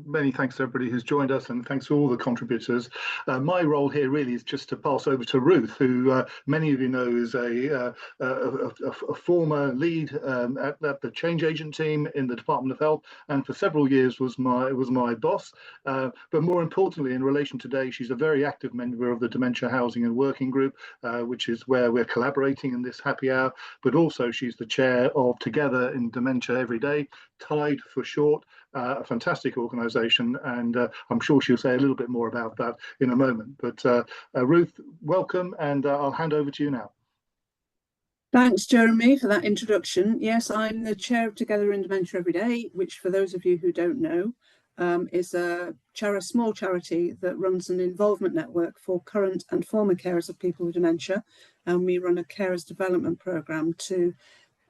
Many thanks to everybody who's joined us, and thanks to all the contributors. My role here really is just to pass over to Ruth, who many of you know is a former lead at the change agent team in the Department of Health, and for several years was my boss. But more importantly, in relation today, she's a very active member of the Dementia Housing and Working Group, which is where we're collaborating in this happy hour. But also, she's the chair of Together in Dementia Every Day, TIDE for short. A fantastic organisation, and I'm sure she'll say a little bit more about that in a moment. But Ruth, welcome, and I'll hand over to you now. Thanks, Jeremy, for that introduction. Yes, I'm the chair of Together in Dementia Every Day, which, for those of you who don't know, is a small charity that runs an involvement network for current and former carers of people with dementia, and we run a carers development programme to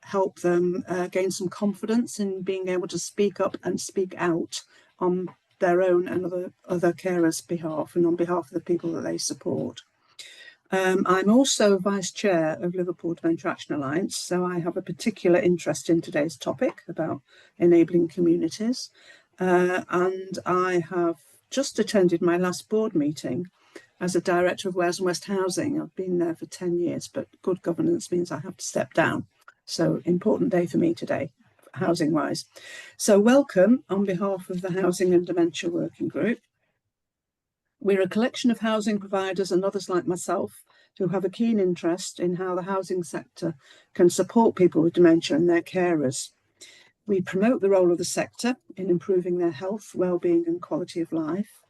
help them gain some confidence in being able to speak up and speak out on their own and other carers' behalf and on behalf of the people that they support. I'm also Vice Chair of Liverpool Dementia Action Alliance, so I have a particular interest in today's topic about enabling communities. And I have just attended my last board meeting as a Director of Wales and West Housing. I've been there for 10 years, but good governance means I have to step down. So important day for me today, housing-wise. So welcome on behalf of the Housing and Dementia Working Group. We're a collection of housing providers and others like myself who have a keen interest in how the housing sector can support people with dementia and their carers. We promote the role of the sector in improving their health, well-being and quality of life.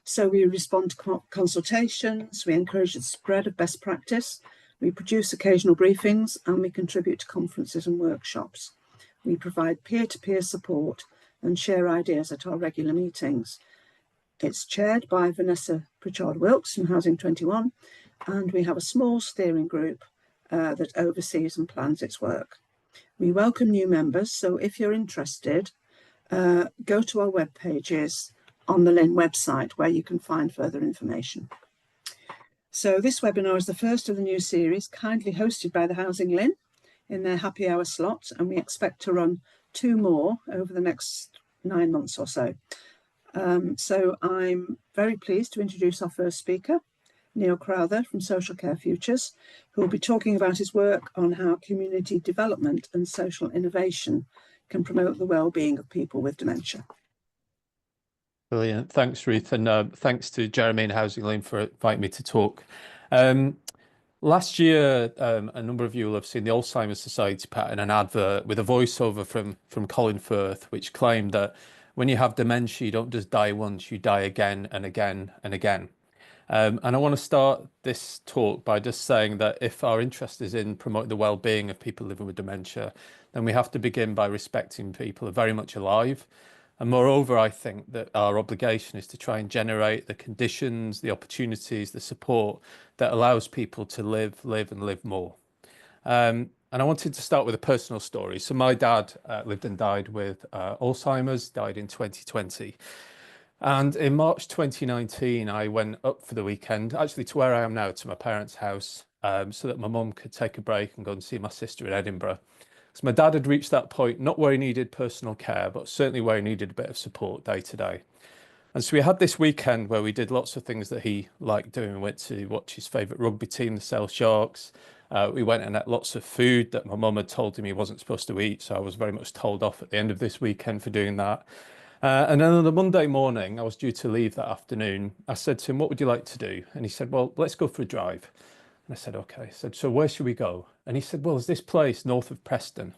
So we respond to consultations, we encourage the spread of best practice, we produce occasional briefings, and we contribute to conferences and workshops. We provide peer-to-peer support and share ideas at our regular meetings. It's chaired by Vanessa Pritchard-Wilkes from Housing 21, and we have a small steering group that oversees and plans its work. We welcome new members, so if you're interested, go to our web pages on the LIN website where you can find further information. So this webinar is the first of the new series, kindly hosted by the HousingLIN in their happy hour slot, and we expect to run 2 more over the next 9 months or so. So I'm very pleased to introduce our first speaker, Neil Crowther from Social Care Futures, who will be talking about his work on how community development and social innovation can promote the well-being of people with dementia. Brilliant. Thanks, Ruth. And thanks to Jeremy and HousingLIN for inviting me to talk. Last year, a number of you will have seen the Alzheimer Society put in an advert with a voiceover from Colin Firth, which claimed that when you have dementia, you don't just die once, you die again and again and again. And I want to start this talk by just saying that if our interest is in promoting the well-being of people living with dementia, then we have to begin by respecting people who are very much alive. And moreover, I think that our obligation is to try and generate the conditions, the opportunities, the support that allows people to live and live more. And I wanted to start with a personal story. So my dad lived and died with Alzheimer's, died in 2020. And in March 2019, I went up for the weekend, actually to where I am now, to my parents' house, so that my mum could take a break and go and see my sister in Edinburgh. So my dad had reached that point, not where he needed personal care, but certainly where he needed a bit of support day to day. And so we had this weekend where we did lots of things that he liked doing. We went to watch his favourite rugby team, the Sale Sharks. We went and ate lots of food that my mum had told him he wasn't supposed to eat. So I was very much told off at the end of this weekend for doing that. And then on the Monday morning, I was due to leave that afternoon. I said to him, what would you like to do? And he said, well, let's go for a drive. And I said, okay. I said, so where should we go? And he said, well, there's this place north of Preston.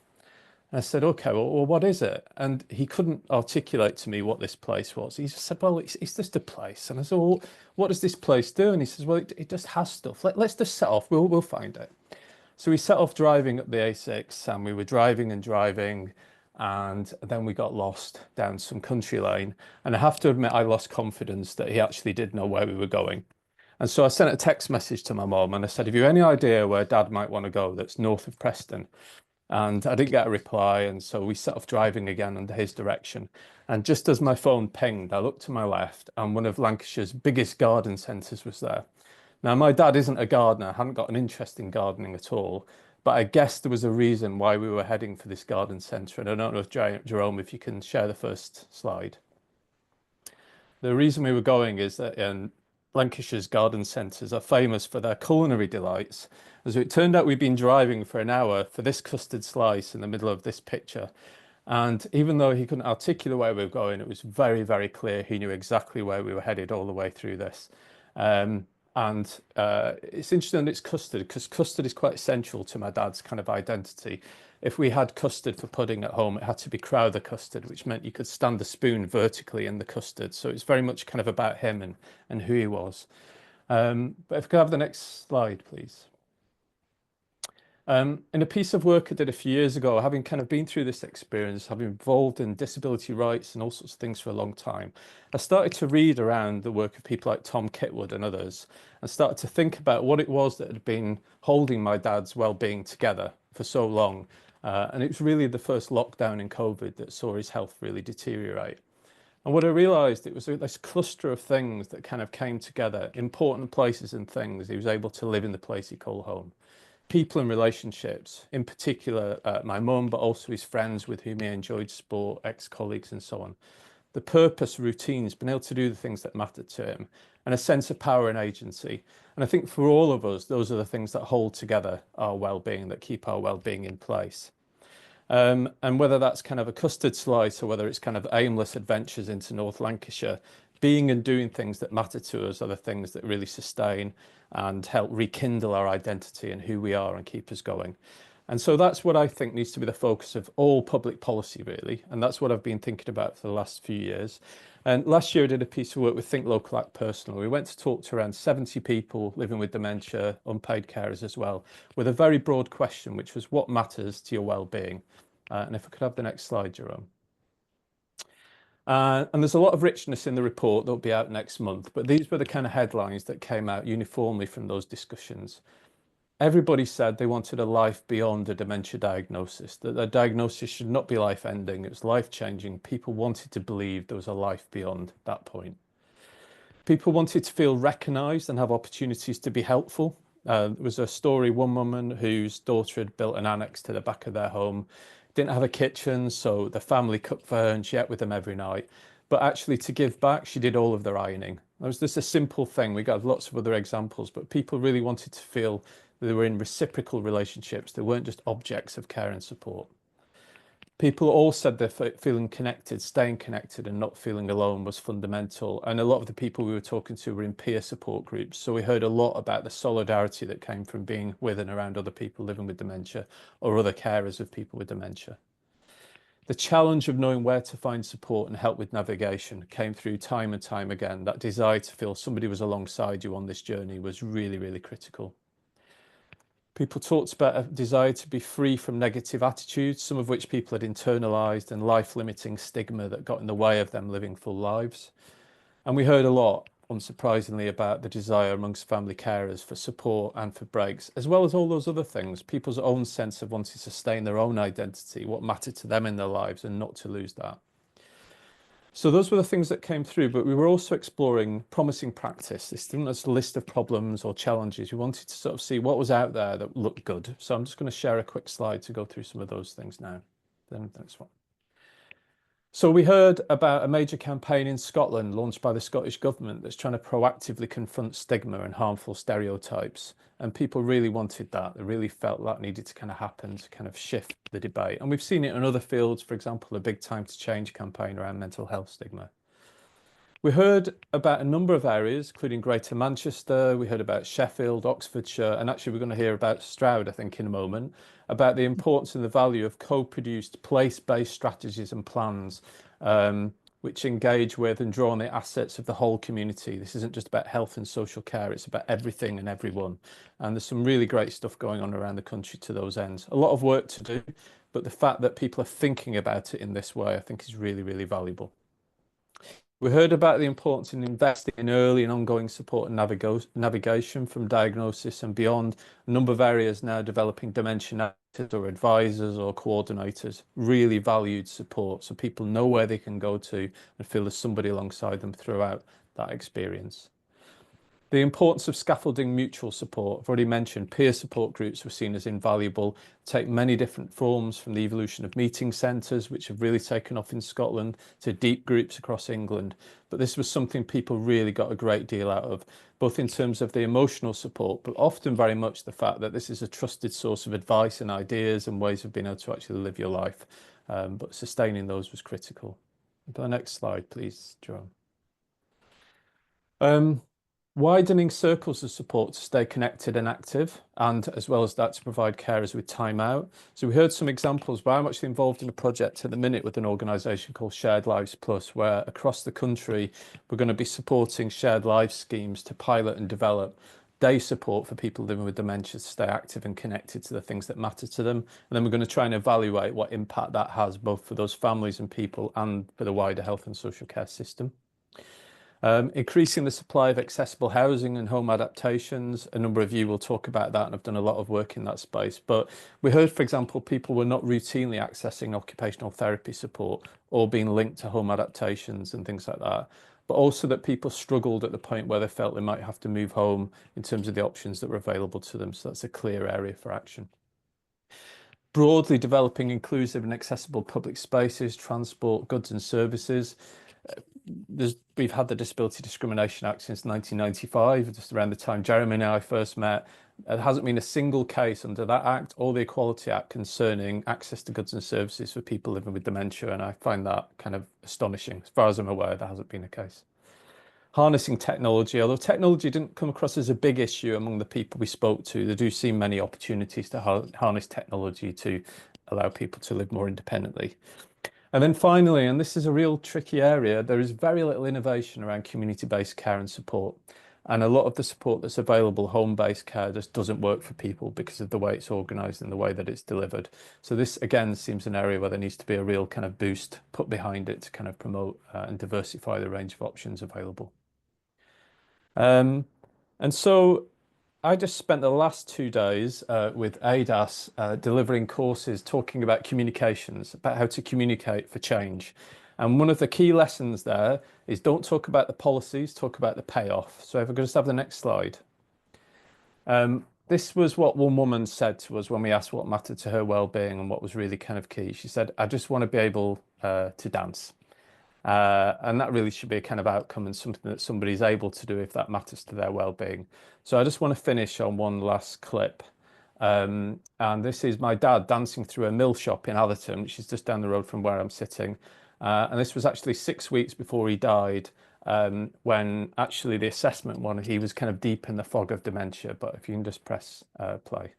And I said, okay, well, what is it? And he couldn't articulate to me what this place was. He just said, well, it's just a place. And I said, well, what does this place do? And he says, well, it just has stuff. Let's just set off. We'll find it. So we set off driving up the A6, and we were driving and driving. And then we got lost down some country lane. And I have to admit, I lost confidence that he actually did know where we were going. And so I sent a text message to my mum and I said, have you any idea where Dad might want to go that's north of Preston? And I didn't get a reply. And so we set off driving again under his direction. And just as my phone pinged, I looked to my left and one of Lancashire's biggest garden centres was there. Now, my dad isn't a gardener, hadn't got an interest in gardening at all. But I guess there was a reason why we were heading for this garden centre. And I don't know if Jerome, if you can share the first slide. The reason we were going is that Lancashire's garden centres are famous for their culinary delights. As it turned out, we'd been driving for an hour for this custard slice in the middle of this picture. And even though he couldn't articulate where we were going, it was very, very clear he knew exactly where we were headed all the way through this. It's interesting that it's custard, because custard is quite essential to my dad's kind of identity. If we had custard for pudding at home, it had to be Crowther custard, which meant you could stand the spoon vertically in the custard. So it's very much kind of about him and who he was. But if we could have the next slide, please. In a piece of work I did a few years ago, having kind of been through this experience, having involved in disability rights and all sorts of things for a long time, I started to read around the work of people like Tom Kitwood and others, and started to think about what it was that had been holding my dad's well-being together for so long. And it was really the first lockdown in COVID that saw his health really deteriorate. And what I realised, it was this cluster of things that kind of came together, important places and things. He was able to live in the place he called home. People and relationships, in particular my mum, but also his friends with whom he enjoyed sport, ex-colleagues and so on. The purpose, routines, being able to do the things that mattered to him, and a sense of power and agency. And I think for all of us, those are the things that hold together our well-being, that keep our well-being in place. And whether that's kind of a custard slice or whether it's kind of aimless adventures into North Lancashire, being and doing things that matter to us are the things that really sustain and help rekindle our identity and who we are and keep us going. And so that's what I think needs to be the focus of all public policy, really. And that's what I've been thinking about for the last few years. And last year I did a piece of work with Think Local Act Personal. We went to talk to around 70 people living with dementia, unpaid carers as well, with a very broad question, which was what matters to your well-being? And if I could have the next slide, Jerome. And there's a lot of richness in the report that'll be out next month, but these were the kind of headlines that came out uniformly from those discussions. Everybody said they wanted a life beyond a dementia diagnosis, that their diagnosis should not be life-ending, it was life-changing. People wanted to believe there was a life beyond that point. People wanted to feel recognised and have opportunities to be helpful. There was a story, one woman whose daughter had built an annex to the back of their home, didn't have a kitchen, so the family cooked for her and she ate with them every night. But actually to give back, she did all of their ironing. It was just a simple thing. We got lots of other examples, but people really wanted to feel that they were in reciprocal relationships. They weren't just objects of care and support. People all said they're feeling connected, staying connected and not feeling alone was fundamental. And a lot of the people we were talking to were in peer support groups. So we heard a lot about the solidarity that came from being with and around other people living with dementia or other carers of people with dementia. The challenge of knowing where to find support and help with navigation came through time and time again. That desire to feel somebody was alongside you on this journey was really, really critical. People talked about a desire to be free from negative attitudes, some of which people had internalised, and life-limiting stigma that got in the way of them living full lives. And we heard a lot, unsurprisingly, about the desire amongst family carers for support and for breaks, as well as all those other things, people's own sense of wanting to sustain their own identity, what mattered to them in their lives, and not to lose that. So those were the things that came through, but we were also exploring promising practice. This didn't just a list of problems or challenges. We wanted to sort of see what was out there that looked good. So I'm just going to share a quick slide to go through some of those things now. Then the next one. So we heard about a major campaign in Scotland launched by the Scottish government that's trying to proactively confront stigma and harmful stereotypes. And people really wanted that. They really felt that needed to kind of happen to kind of shift the debate. And we've seen it in other fields, for example, a big Time to Change campaign around mental health stigma. We heard about a number of areas, including Greater Manchester. We heard about Sheffield, Oxfordshire, and actually we're going to hear about Stroud, I think, in a moment, about the importance and the value of co-produced place-based strategies and plans, which engage with and draw on the assets of the whole community. This isn't just about health and social care, it's about everything and everyone. And there's some really great stuff going on around the country to those ends. A lot of work to do, but the fact that people are thinking about it in this way, I think is really, really valuable. We heard about the importance in investing in early and ongoing support and navigation from diagnosis and beyond. A number of areas now developing dementia navigators or advisors or coordinators, really valued support so people know where they can go to and feel there's somebody alongside them throughout that experience. The importance of scaffolding mutual support. I've already mentioned peer support groups were seen as invaluable, take many different forms, from the evolution of meeting centres, which have really taken off in Scotland, to deep groups across England. But this was something people really got a great deal out of, both in terms of the emotional support, but often very much the fact that this is a trusted source of advice and ideas and ways of being able to actually live your life. But sustaining those was critical. The next slide, please, Joan. Widening circles of support to stay connected and active, and as well as that to provide carers with time out. So we heard some examples, but I'm actually involved in a project at the minute with an organisation called Shared Lives Plus, where across the country we're going to be supporting shared life schemes to pilot and develop day support for people living with dementia to stay active and connected to the things that matter to them. And then we're going to try and evaluate what impact that has both for those families and people and for the wider health and social care system. Increasing the supply of accessible housing and home adaptations. A number of you will talk about that, and I've done a lot of work in that space. But we heard, for example, people were not routinely accessing occupational therapy support or being linked to home adaptations and things like that. But also that people struggled at the point where they felt they might have to move home in terms of the options that were available to them. So that's a clear area for action. Broadly developing inclusive and accessible public spaces, transport, goods and services. We've had the Disability Discrimination Act since 1995, just around the time Jeremy and I first met. There hasn't been a single case under that Act or the Equality Act concerning access to goods and services for people living with dementia, and I find that kind of astonishing. As far as I'm aware, there hasn't been a case. Harnessing technology, although technology didn't come across as a big issue among the people we spoke to, there do seem many opportunities to harness technology to allow people to live more independently. And then finally, and this is a real tricky area, there is very little innovation around community-based care and support. And a lot of the support that's available, home-based care, just doesn't work for people because of the way it's organised and the way that it's delivered. So this, again, seems an area where there needs to be a real kind of boost put behind it to kind of promote and diversify the range of options available. And so I just spent the last 2 days with ADAS delivering courses talking about communications, about how to communicate for change. And one of the key lessons there is don't talk about the policies, talk about the payoff. So if I could just have the next slide. This was what one woman said to us when we asked what mattered to her well-being and what was really kind of key. She said, I just want to be able to dance. And that really should be a kind of outcome and something that somebody's able to do if that matters to their well-being. So I just want to finish on one last clip. And this is my dad dancing through a mill shop in Atherton, which is just down the road from where I'm sitting. And this was actually 6 weeks before he died, when actually the assessment one, he was kind of deep in the fog of dementia. But if you can just press play.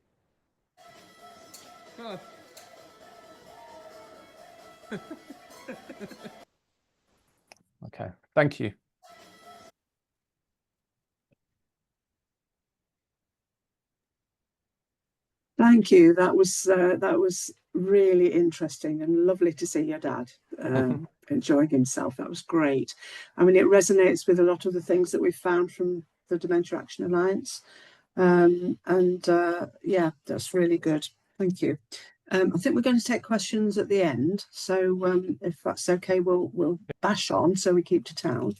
Okay, thank you. Thank you. That was really interesting and lovely to see your dad enjoying himself. That was great. I mean, it resonates with a lot of the things that we've found from the Dementia Action Alliance. Yeah, that's really good. Thank you. I think we're going to take questions at the end. So if that's okay, we'll bash on so we keep to time.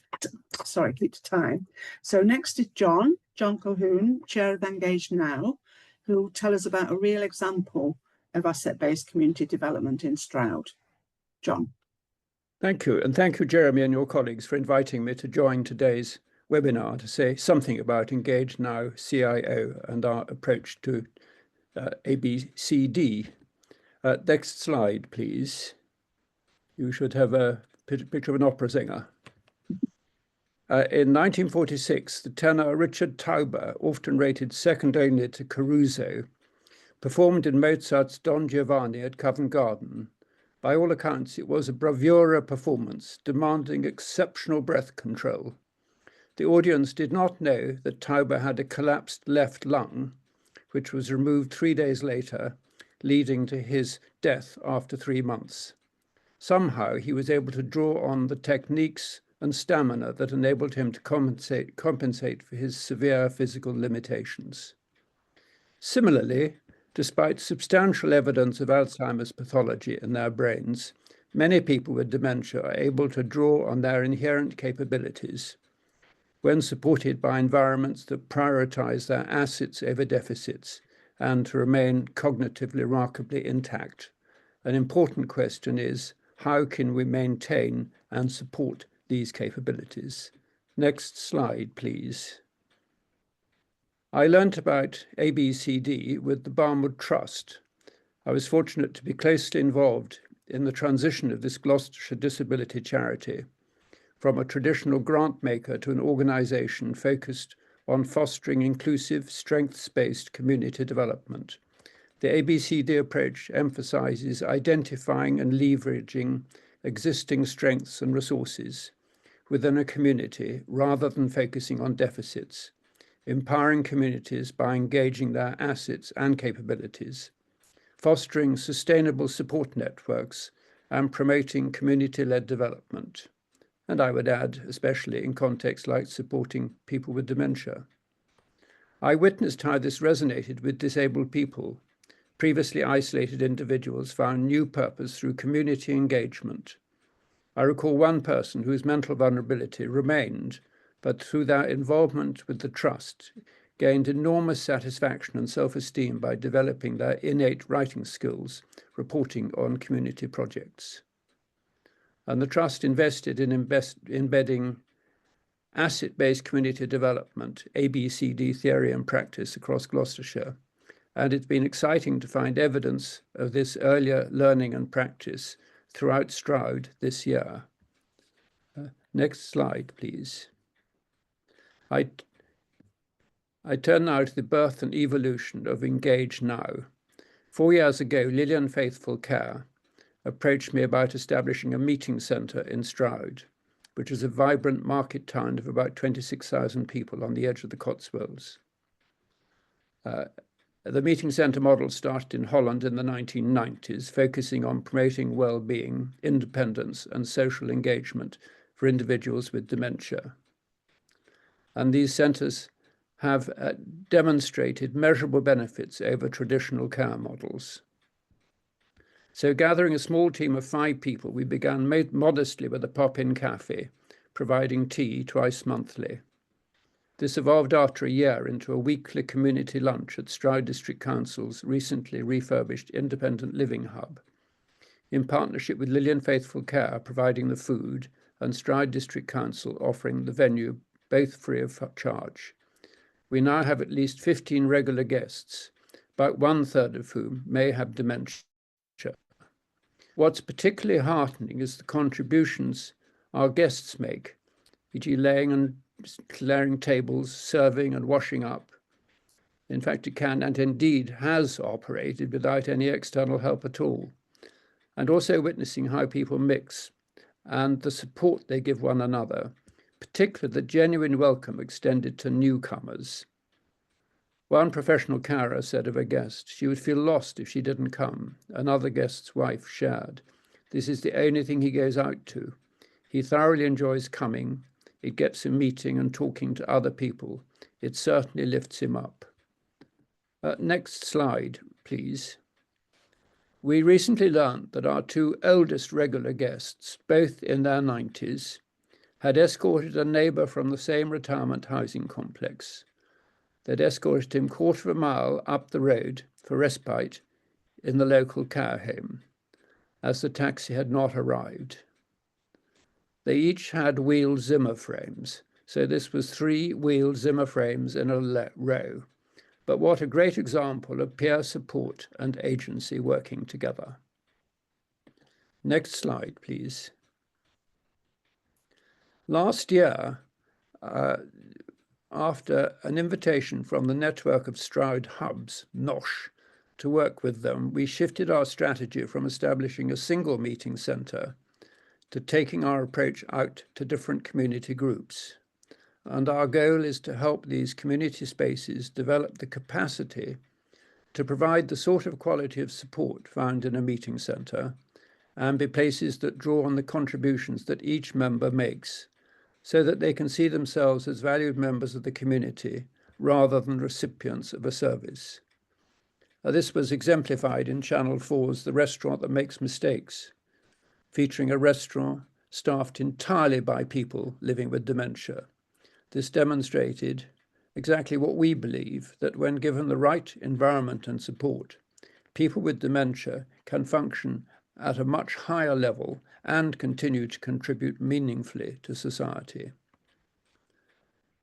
So next is John Colquhoun, Chair of Engage Now, who will tell us about a real example of asset-based community development in Stroud. John. Thank you. And thank you, Jeremy, and your colleagues for inviting me to join today's webinar to say something about Engage Now CIO and our approach to ABCD. Next slide, please. You should have a picture of an opera singer. In 1946, the tenor Richard Tauber, often rated second only to Caruso, performed in Mozart's Don Giovanni at Covent Garden. By all accounts, it was a bravura performance demanding exceptional breath control. The audience did not know that Tauber had a collapsed left lung, which was removed 3 days later, leading to his death after 3 months. Somehow, he was able to draw on the techniques and stamina that enabled him to compensate for his severe physical limitations. Similarly, despite substantial evidence of Alzheimer's pathology in their brains, many people with dementia are able to draw on their inherent capabilities. when supported by environments that prioritize their assets over deficits and to remain cognitively remarkably intact. An important question is, how can we maintain and support these capabilities? Next slide, please. I learnt about ABCD with the Barnwood Trust. I was fortunate to be closely involved in the transition of this Gloucestershire disability charity from a traditional grant maker to an organisation focused on fostering inclusive, strengths-based community development. The ABCD approach emphasises identifying and leveraging existing strengths and resources within a community rather than focusing on deficits, empowering communities by engaging their assets and capabilities, fostering sustainable support networks, and promoting community-led development. And I would add, especially in contexts like supporting people with dementia. I witnessed how this resonated with disabled people. Previously isolated individuals found new purpose through community engagement. I recall one person whose mental vulnerability remained, but through their involvement with the Trust, gained enormous satisfaction and self-esteem by developing their innate writing skills, reporting on community projects. And the Trust invested in embedding asset-based community development, ABCD theory and practice across Gloucestershire. And it's been exciting to find evidence of this earlier learning and practice throughout Stroud this year. Next slide, please. I turn now to the birth and evolution of Engage Now. 4 years ago, Lillian Faithful Care approached me about establishing a meeting centre in Stroud, which is a vibrant market town of about 26,000 people on the edge of the Cotswolds. The meeting centre model started in Holland in the 1990s, focusing on promoting well-being, independence, and social engagement for individuals with dementia. And these centres have demonstrated measurable benefits over traditional care models. So gathering a small team of 5 people, we began modestly with a pop-in cafe, providing tea twice monthly. This evolved after a year into a weekly community lunch at Stroud District Council's recently refurbished independent living hub, in partnership with Lillian Faithful Care providing the food and Stroud District Council offering the venue, both free of charge. We now have at least 15 regular guests, about 1/3 of whom may have dementia. What's particularly heartening is the contributions our guests make, e.g. laying and clearing tables, serving and washing up. In fact, it can and indeed has operated without any external help at all. And also witnessing how people mix and the support they give one another, particularly the genuine welcome extended to newcomers. One professional carer said of a guest, she would feel lost if she didn't come. Another guest's wife shared, this is the only thing he goes out to. He thoroughly enjoys coming. It gets him meeting and talking to other people. It certainly lifts him up. Next slide, please. We recently learned that our 2 eldest regular guests, both in their 90s, had escorted a neighbour from the same retirement housing complex. They'd escorted him 1/4 of a mile up the road for respite in the local care home, as the taxi had not arrived. They each had wheeled Zimmer frames, so this was 3 wheeled Zimmer frames in a row. But what a great example of peer support and agency working together. Next slide, please. Last year, after an invitation from the network of Stroud hubs, NOSH, to work with them, we shifted our strategy from establishing a single meeting centre to taking our approach out to different community groups. And our goal is to help these community spaces develop the capacity to provide the sort of quality of support found in a meeting centre and be places that draw on the contributions that each member makes so that they can see themselves as valued members of the community rather than recipients of a service. This was exemplified in Channel 4's The Restaurant That Makes Mistakes, featuring a restaurant staffed entirely by people living with dementia. this demonstrated exactly what we believe, that when given the right environment and support, people with dementia can function at a much higher level and continue to contribute meaningfully to society.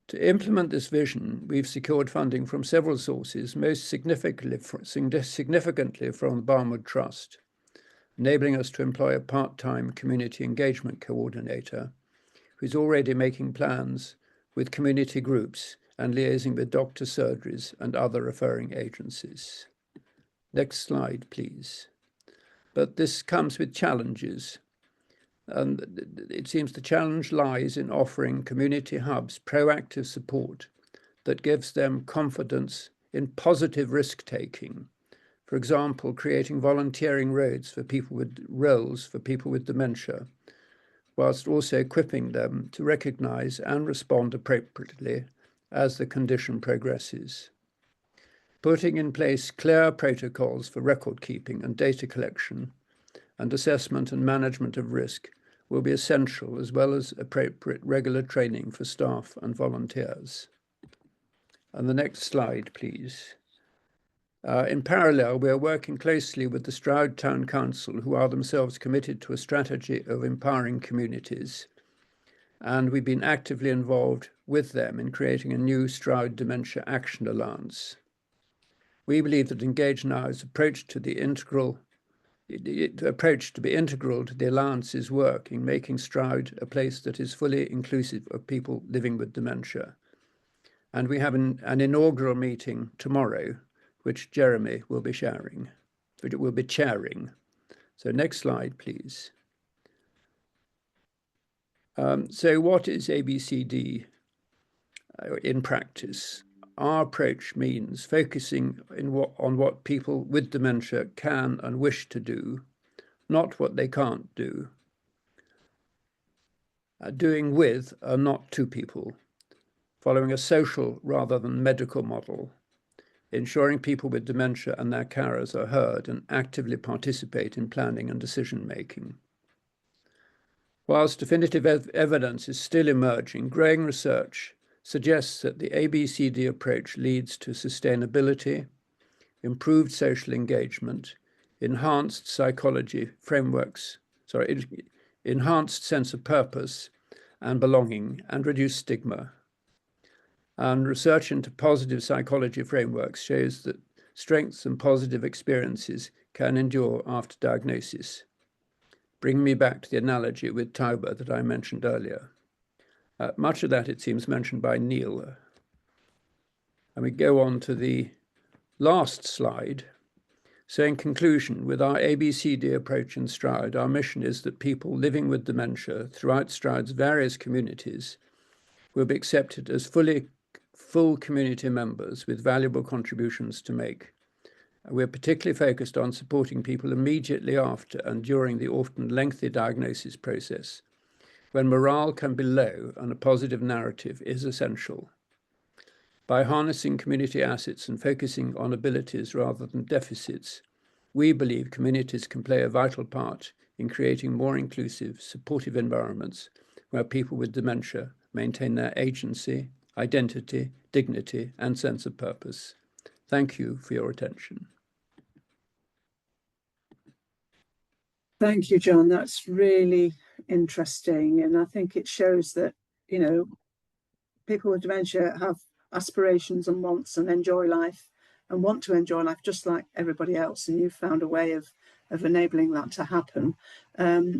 To implement this vision, we've secured funding from several sources, most significantly from the Barnwood Trust, enabling us to employ a part-time community engagement coordinator who's already making plans with community groups and liaising with doctor surgeries and other referring agencies. Next slide, please. But this comes with challenges. And it seems the challenge lies in offering community hubs proactive support that gives them confidence in positive risk-taking. For example, creating volunteering roles for people with dementia, whilst also equipping them to recognise and respond appropriately as the condition progresses. Putting in place clear protocols for record keeping and data collection and assessment and management of risk will be essential, as well as appropriate regular training for staff and volunteers. And the next slide, please. In parallel, we are working closely with the Stroud Town Council, who are themselves committed to a strategy of empowering communities. And we've been actively involved with them in creating a new Stroud Dementia Action Alliance. We believe that Engage Now's approach to be integral to the Alliance's work in making Stroud a place that is fully inclusive of people living with dementia. And we have an inaugural meeting tomorrow, which Jeremy will be chairing. So next slide, please. So what is ABCD in practice? Our approach means focusing on what people with dementia can and wish to do, not what they can't do. Doing with and not to people, following a social rather than medical model, ensuring people with dementia and their carers are heard and actively participate in planning and decision-making. Whilst definitive evidence is still emerging, growing research suggests that the ABCD approach leads to sustainability, improved social engagement, enhanced psychology frameworks, enhanced sense of purpose and belonging, and reduced stigma. And research into positive psychology frameworks shows that strengths and positive experiences can endure after diagnosis. Bring me back to the analogy with Tauber that I mentioned earlier. Much of that, it seems, mentioned by Neil. And we go on to the last slide. So in conclusion, with our ABCD approach in Stroud, our mission is that people living with dementia throughout Stroud's various communities will be accepted as full community members with valuable contributions to make. We're particularly focused on supporting people immediately after and during the often lengthy diagnosis process, when morale can be low and a positive narrative is essential. By harnessing community assets and focusing on abilities rather than deficits, we believe communities can play a vital part in creating more inclusive, supportive environments where people with dementia maintain their agency, identity, dignity, and sense of purpose. Thank you for your attention. Thank you, John. That's really interesting. And I think it shows that, you know, people with dementia have aspirations and wants and enjoy life and want to enjoy life just like everybody else. And you've found a way of enabling that to happen.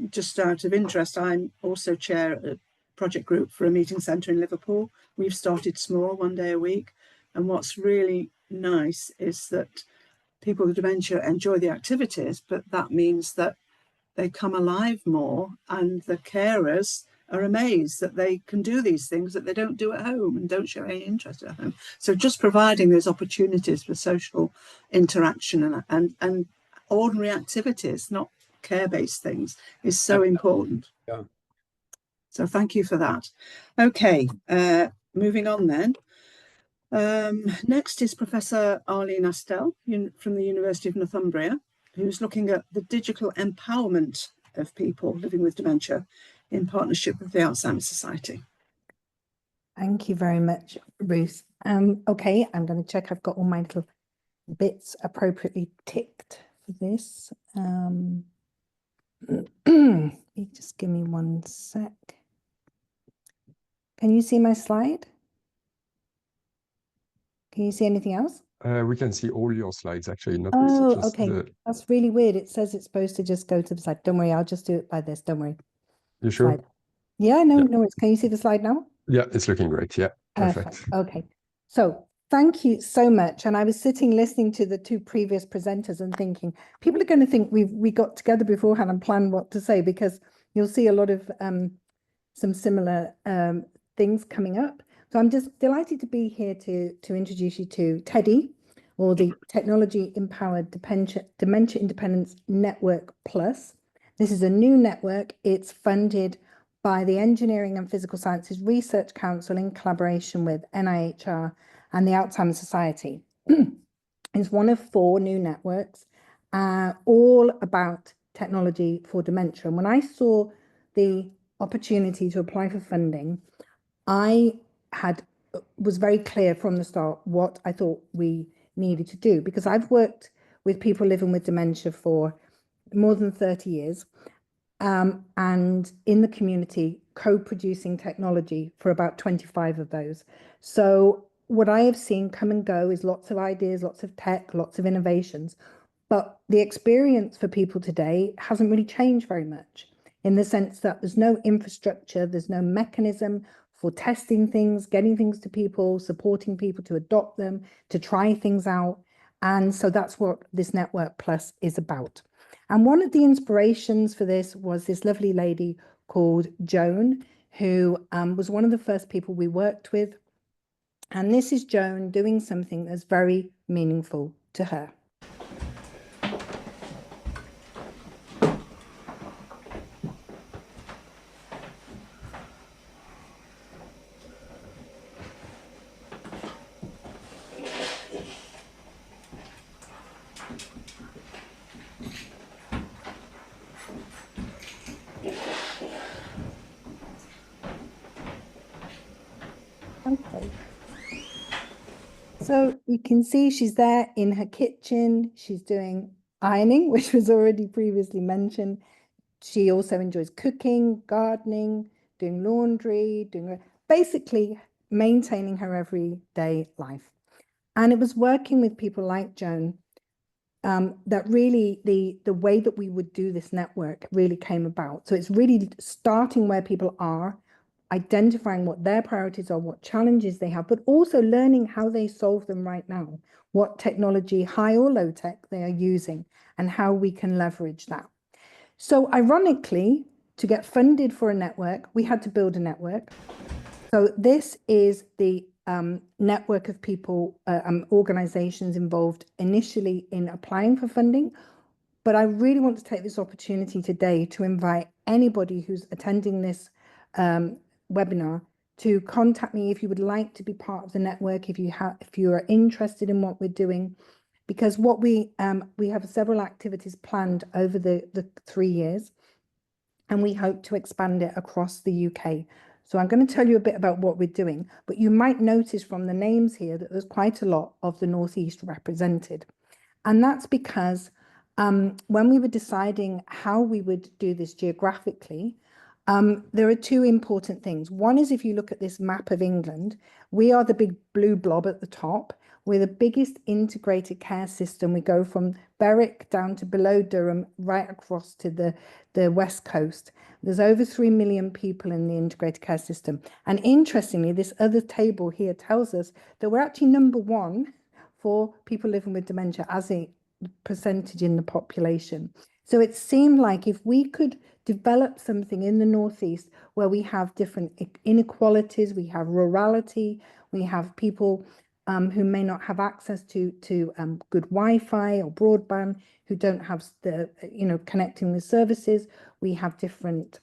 Just out of interest, I'm also chair a project group for a meeting centre in Liverpool. We've started small, 1 day a week. And what's really nice is that people with dementia enjoy the activities, but that means that they come alive more, and the carers are amazed that they can do these things that they don't do at home and don't show any interest at home. So just providing those opportunities for social interaction and ordinary activities, not care-based things, is so important. Yeah. So thank you for that. Okay, moving on then. Next is Professor Arlene Astell from the University of Northumbria, who's looking at the digital empowerment of people living with dementia in partnership with the Alzheimer's Society. Thank you very much, Ruth. Okay, I'm going to check I've got all my little bits appropriately ticked for this. You just give me 1 sec. Can you see my slide? Can you see anything else? We can see all your slides actually, not Oh, just okay. the... That's really weird. It says it's supposed to just go to the side. Don't worry, I'll just do it by this. Don't worry. You sure? Slide. Yeah, no, Yeah. no worries. Can you see the slide now? Yeah, it's looking great. Yeah, perfect. Okay. So thank you so much. And I was sitting listening to the 2 previous presenters and thinking, people are going to think we got together beforehand and planned what to say, because you'll see a lot of some similar things coming up. So I'm just delighted to be here to introduce you to TEDI, or the Technology Empowered Dementia Independence Network Plus. This is a new network. It's funded by the Engineering and Physical Sciences Research Council in collaboration with NIHR and the Alzheimer Society. It's one of 4 new networks, all about technology for dementia. And when I saw the opportunity to apply for funding, I was very clear from the start what I thought we needed to do, because I've worked with people living with dementia for more than 30 years. And in the community, co-producing technology for about 25 of those. So what I have seen come and go is lots of ideas, lots of tech, lots of innovations, but the experience for people today hasn't really changed very much, in the sense that there's no infrastructure, there's no mechanism for testing things, getting things to people, supporting people to adopt them, to try things out. And so that's what this Network Plus is about. And one of the inspirations for this was this lovely lady called Joan, who was one of the first people we worked with. And this is Joan doing something that's very meaningful to her. Okay. So you can see she's there in her kitchen. She's doing ironing, which was already previously mentioned. She also enjoys cooking, gardening, doing laundry, basically maintaining her everyday life. And it was working with people like Joan that really the way that we would do this network really came about. So it's really starting where people are, identifying what their priorities are, what challenges they have, but also learning how they solve them right now, what technology, high or low tech, they are using, and how we can leverage that. So ironically, to get funded for a network, we had to build a network. So this is the network of people, organizations involved initially in applying for funding. But I really want to take this opportunity today to invite anybody who's attending this webinar to contact me if you would like to be part of the network, if you are interested in what we're doing, because what we have several activities planned over the 3 years, and we hope to expand it across the UK. So I'm going to tell you a bit about what we're doing, but you might notice from the names here that there's quite a lot of the Northeast represented. And that's because when we were deciding how we would do this geographically, there are 2 important things. One is, if you look at this map of England, we are the big blue blob at the top. We're the biggest integrated care system. We go from Berwick down to below Durham, right across to the West Coast. There's over 3 million people in the integrated care system. And interestingly, this other table here tells us that we're actually number 1 for people living with dementia as a percentage in the population. So it seemed like if we could develop something in the Northeast where we have different inequalities, we have rurality, we have people who may not have access to good Wi-Fi or broadband, who don't have the, connecting with services. We have different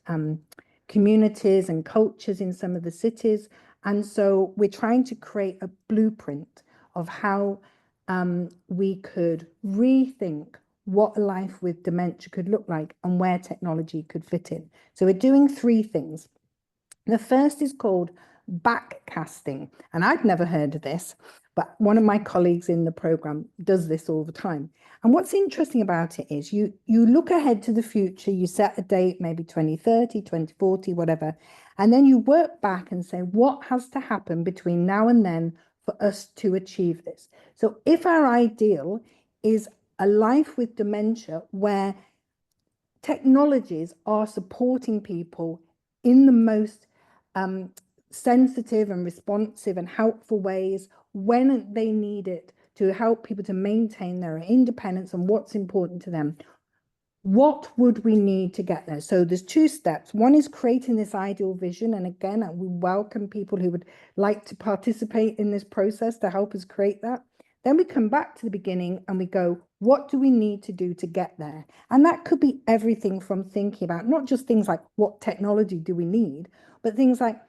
communities and cultures in some of the cities. And so we're trying to create a blueprint of how we could rethink what a life with dementia could look like and where technology could fit in. So we're doing 3 things. The first is called backcasting. And I'd never heard of this, but one of my colleagues in the program does this all the time. And what's interesting about it is you look ahead to the future, you set a date, maybe 2030, 2040, whatever, and then you work back and say, what has to happen between now and then for us to achieve this? So if our ideal is a life with dementia where technologies are supporting people in the most sensitive and responsive and helpful ways when they need it to help people to maintain their independence and what's important to them, what would we need to get there? So there's two steps. One is creating this ideal vision. And again, we welcome people who would like to participate in this process to help us create that. Then we come back to the beginning and we go, what do we need to do to get there? And that could be everything from thinking about not just things like what technology do we need, but things like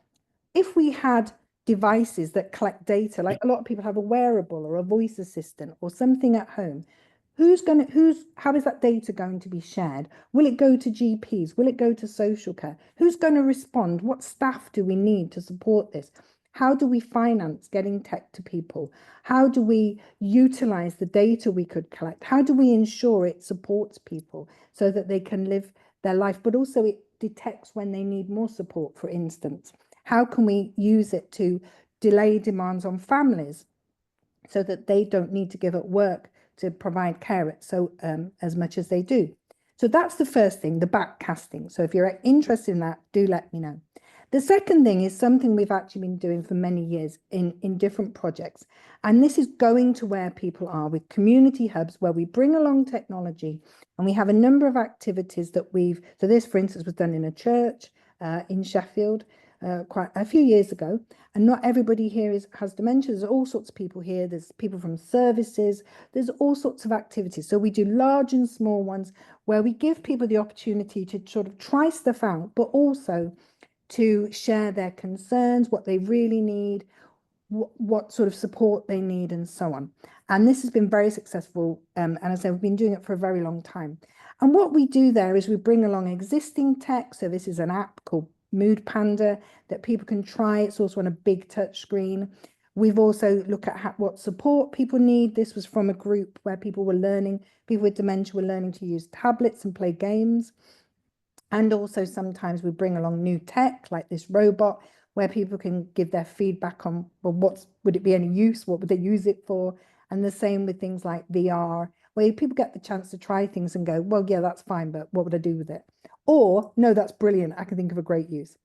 if we had devices that collect data, like a lot of people have a wearable or a voice assistant or something at home, how is that data going to be shared? Will it go to GPs? Will it go to social care? Who's going to respond? What staff do we need to support this? How do we finance getting tech to people? How do we utilize the data we could collect? How do we ensure it supports people so that they can live their life, but also it detects when they need more support, for instance? How can we use it to delay demands on families so that they don't need to give up work to provide care as much as they do? So that's the first thing, the backcasting. So if you're interested in that, do let me know. The second thing is something we've actually been doing for many years in different projects. And this is going to where people are with community hubs where we bring along technology, and we have a number of activities that so this, for instance, was done in a church in Sheffield quite a few years ago. And not everybody here has dementia. There's all sorts of people here. There's people from services. There's all sorts of activities. So we do large and small ones where we give people the opportunity to sort of try stuff out, but also to share their concerns, what they really need, what sort of support they need, and so on. And this has been very successful. And as I said, we've been doing it for a very long time. And what we do there is we bring along existing tech. So this is an app called Mood Panda that people can try. It's also on a big touch screen. We've also looked at what support people need. This was from a group where people with dementia were learning to use tablets and play games. And also sometimes we bring along new tech like this robot where people can give their feedback on, well, would it be any use? What would they use it for? And the same with things like VR, where people get the chance to try things and go, well, yeah, that's fine, but what would I do with it? Or, no, that's brilliant. I can think of a great use.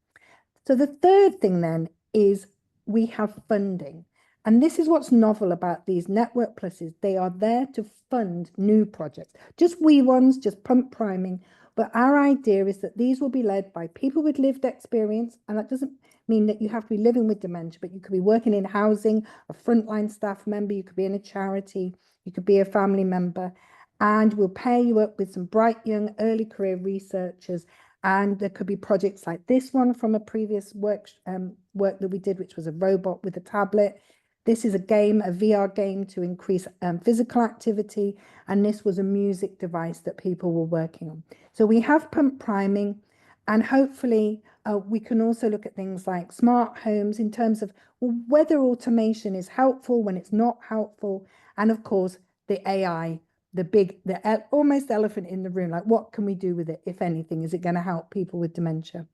So the third thing then is we have funding. And this is what's novel about these network pluses. They are there to fund new projects, just wee ones, just pump priming. But our idea is that these will be led by people with lived experience. And that doesn't mean that you have to be living with dementia, but you could be working in housing, a frontline staff member, you could be in a charity, you could be a family member, and we'll pair you up with some bright young early career researchers. And there could be projects like this one from a previous work that we did, which was a robot with a tablet. This is a game, a VR game to increase physical activity. And this was a music device that people were working on. So we have pump priming, and hopefully we can also look at things like smart homes in terms of whether automation is helpful, when it's not helpful. And of course, the AI, the almost elephant in the room, like what can we do with it, if anything? Is it going to help people with dementia?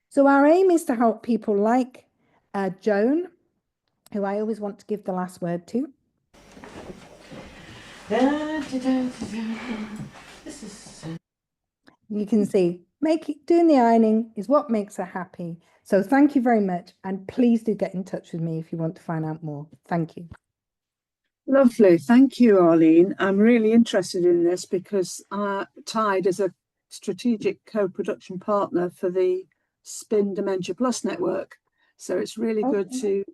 So our aim is to help people like Joan, who I always want to give the last word to. You can see, doing the ironing is what makes her happy. So thank you very much. And please do get in touch with me if you want to find out more. Thank you. Lovely. Thank you, Arlene. I'm really interested in this because TIDE is a strategic co-production partner for the SPIN Dementia Plus network. So it's really good to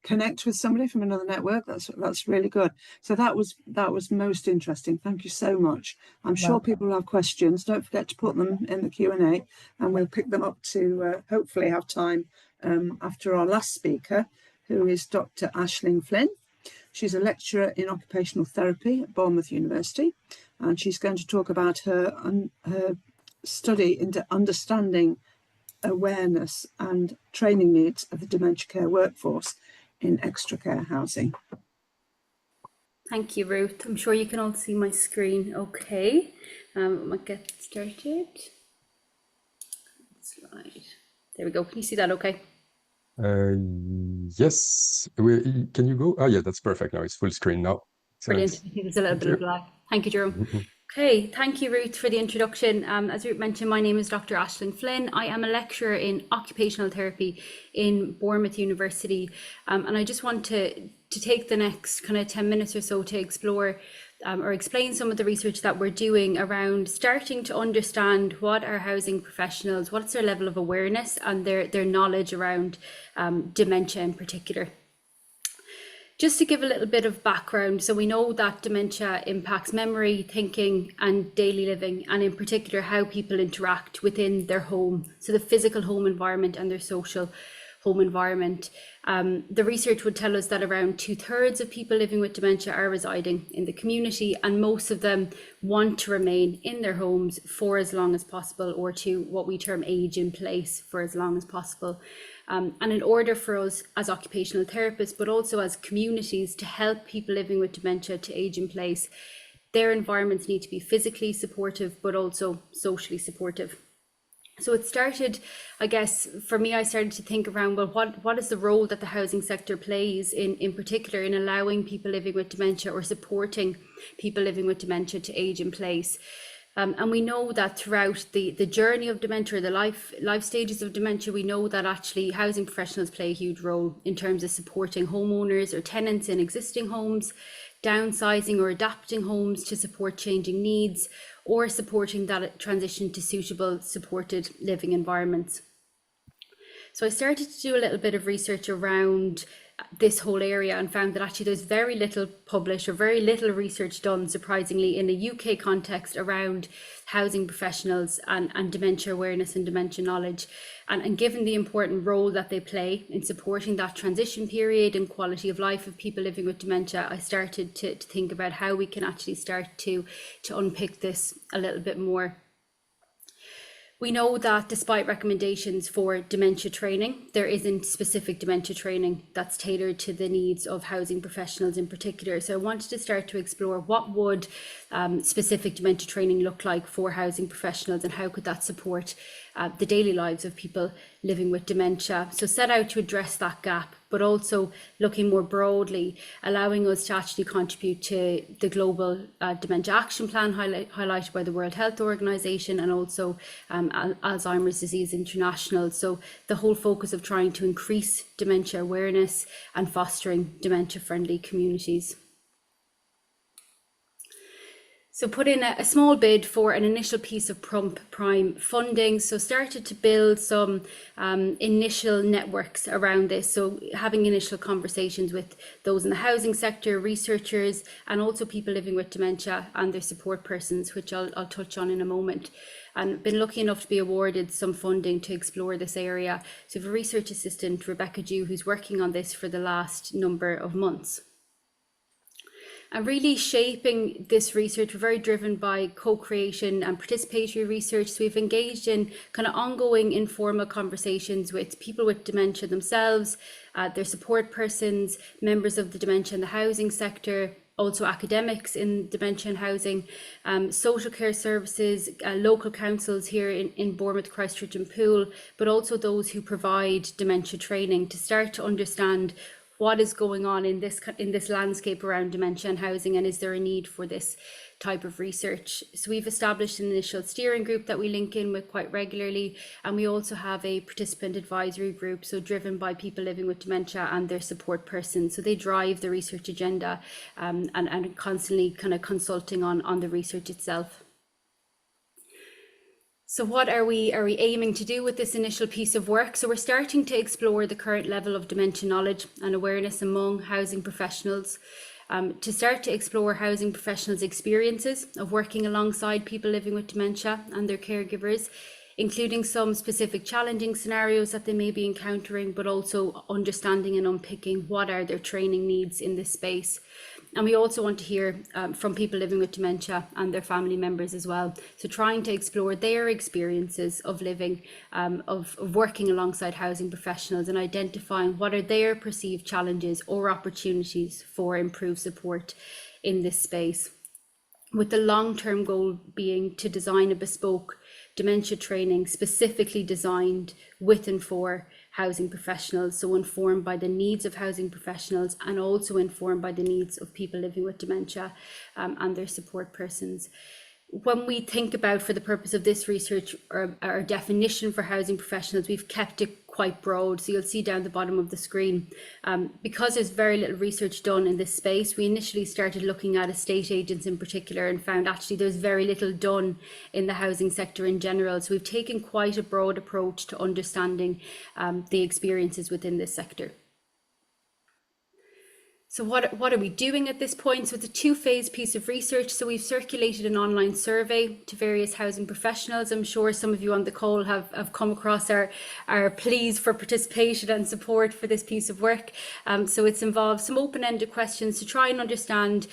connect with somebody from another network. That's really good. So that was most interesting. Thank you so much. I'm sure people will have questions. Don't forget to put them in the Q&A, and we'll pick them up to hopefully have time after our last speaker, who is Dr. Ashling Flynn. She's a lecturer in occupational therapy at Bournemouth University, and she's going to talk about her study into understanding awareness and training needs of the dementia care workforce in extra care housing. Thank you, Ruth. I'm sure you can all see my screen okay. I'll get started. Slide. There we go. Can you see that okay? Yes. Can you go? Oh, yeah, that's perfect. Now it's full screen now. Brilliant. Excellent. I think there's a little bit of lag. Thank you, Jerome. Okay, thank you, Ruth, for the introduction. As Ruth mentioned, my name is Dr. Ashling Flynn. I am a lecturer in occupational therapy in Bournemouth University, and I just want to take the next kind of 10 minutes or so to explore or explain some of the research that we're doing around starting to understand what our housing professionals, what's their level of awareness and their knowledge around dementia in particular. Just to give a little bit of background, so we know that dementia impacts memory, thinking and daily living, and in particular how people interact within their home, so the physical home environment and their social home environment. The research would tell us that around 2/3 of people living with dementia are residing in the community, and most of them want to remain in their homes for as long as possible, or to what we term age in place for as long as possible. And in order for us as occupational therapists, but also as communities, to help people living with dementia to age in place, their environments need to be physically supportive, but also socially supportive. So it started, I guess, for me, I started to think around, well, what is the role that the housing sector plays in particular in allowing people living with dementia or supporting people living with dementia to age in place. And we know that throughout the journey of dementia, or the life stages of dementia, we know that actually housing professionals play a huge role in terms of supporting homeowners or tenants in existing homes, downsizing or adapting homes to support changing needs, or supporting that transition to suitable supported living environments. So I started to do a little bit of research around this whole area and found that actually there's very little published or very little research done, surprisingly, in the UK context around housing professionals and dementia awareness and dementia knowledge. And given the important role that they play in supporting that transition period and quality of life of people living with dementia, I started to think about how we can actually start to unpick this a little bit more. We know that despite recommendations for dementia training, there isn't specific dementia training that's tailored to the needs of housing professionals in particular. So I wanted to start to explore what would specific dementia training look like for housing professionals, and how could that support the daily lives of people living with dementia. So set out to address that gap, but also looking more broadly, allowing us to actually contribute to the global Dementia Action Plan highlighted by the World Health Organization, and also Alzheimer's Disease International. So the whole focus of trying to increase dementia awareness and fostering dementia-friendly communities. So put in a small bid for an initial piece of prime funding. So started to build some initial networks around this. So having initial conversations with those in the housing sector, researchers, and also people living with dementia and their support persons, which I'll touch on in a moment. And been lucky enough to be awarded some funding to explore this area. So we have a research assistant, Rebecca Dew, who's working on this for the last number of months. And really shaping this research, we're very driven by co-creation and participatory research. So we've engaged in kind of ongoing informal conversations with people with dementia themselves, their support persons, members of the dementia and the housing sector, also academics in dementia and housing, social care services, local councils here in Bournemouth, Christchurch and Poole, but also those who provide dementia training, to start to understand what is going on in this landscape around dementia and housing, and is there a need for this type of research. So we've established an initial steering group that we link in with quite regularly, and we also have a participant advisory group, so driven by people living with dementia and their support persons. So they drive the research agenda and constantly kind of consulting on the research itself. So what are we aiming to do with this initial piece of work? So we're starting to explore the current level of dementia knowledge and awareness among housing professionals, to start to explore housing professionals' experiences of working alongside people living with dementia and their caregivers, including some specific challenging scenarios that they may be encountering, but also understanding and unpicking what are their training needs in this space. And we also want to hear from people living with dementia and their family members as well. So trying to explore their experiences of living, of working alongside housing professionals, and identifying what are their perceived challenges or opportunities for improved support in this space, with the long-term goal being to design a bespoke dementia training specifically designed with and for housing professionals, so informed by the needs of housing professionals and also informed by the needs of people living with dementia and their support persons. When we think about, for the purpose of this research, our definition for housing professionals, we've kept it quite broad. So you'll see down the bottom of the screen, because there's very little research done in this space, we initially started looking at estate agents in particular and found actually there's very little done in the housing sector in general. So we've taken quite a broad approach to understanding the experiences within this sector. So what are we doing at this point? So it's a two-phase piece of research. So we've circulated an online survey to various housing professionals. I'm sure some of you on the call have come across our pleas for participation and support for this piece of work. So it's involved some open-ended questions to try and understand